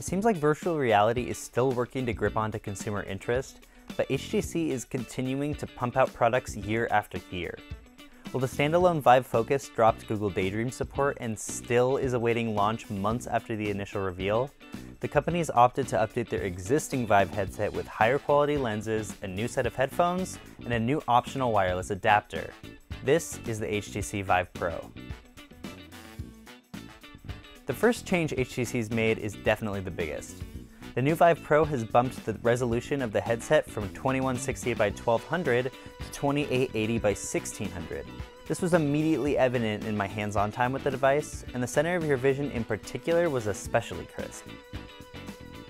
It seems like virtual reality is still working to grip onto consumer interest, but HTC is continuing to pump out products year after year. While the standalone Vive Focus dropped Google Daydream support and still is awaiting launch months after the initial reveal, the company's opted to update their existing Vive headset with higher quality lenses, a new set of headphones, and a new optional wireless adapter. This is the HTC Vive Pro. The first change HTC's made is definitely the biggest. The new Vive Pro has bumped the resolution of the headset from 2160 by 1200 to 2880 by 1600. This was immediately evident in my hands-on time with the device, and the center of your vision in particular was especially crisp.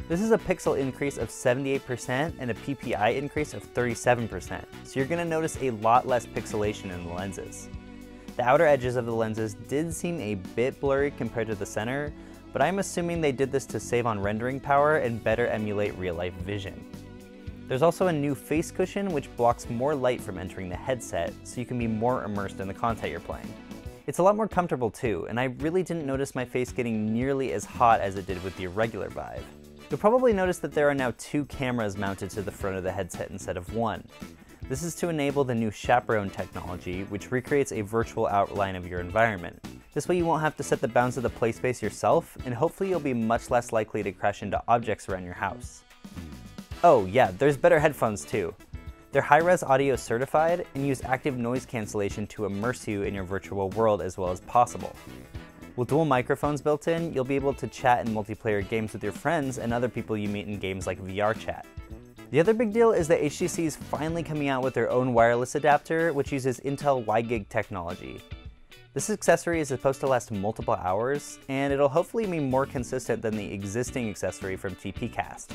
This is a pixel increase of 78% and a PPI increase of 37%, so you're going to notice a lot less pixelation in the lenses. The outer edges of the lenses did seem a bit blurry compared to the center, but I'm assuming they did this to save on rendering power and better emulate real-life vision. There's also a new face cushion which blocks more light from entering the headset, so you can be more immersed in the content you're playing. It's a lot more comfortable too, and I really didn't notice my face getting nearly as hot as it did with the regular Vive. You'll probably notice that there are now 2 cameras mounted to the front of the headset instead of 1. This is to enable the new Chaperone technology, which recreates a virtual outline of your environment. This way you won't have to set the bounds of the play space yourself, and hopefully you'll be much less likely to crash into objects around your house. Oh yeah, there's better headphones too. They're high-res audio certified and use active noise cancellation to immerse you in your virtual world as well as possible. With dual microphones built in, you'll be able to chat in multiplayer games with your friends and other people you meet in games like VR chat. The other big deal is that HTC is finally coming out with their own wireless adapter, which uses Intel Dgit technology. This accessory is supposed to last multiple hours, and it'll hopefully be more consistent than the existing accessory from TPcast.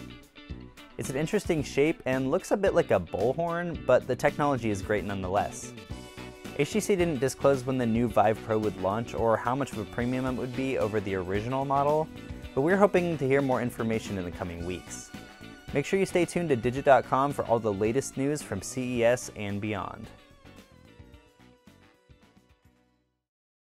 It's an interesting shape and looks a bit like a bullhorn, but the technology is great nonetheless. HTC didn't disclose when the new Vive Pro would launch or how much of a premium it would be over the original model, but we're hoping to hear more information in the coming weeks. Make sure you stay tuned to Dgit.com for all the latest news from CES and beyond.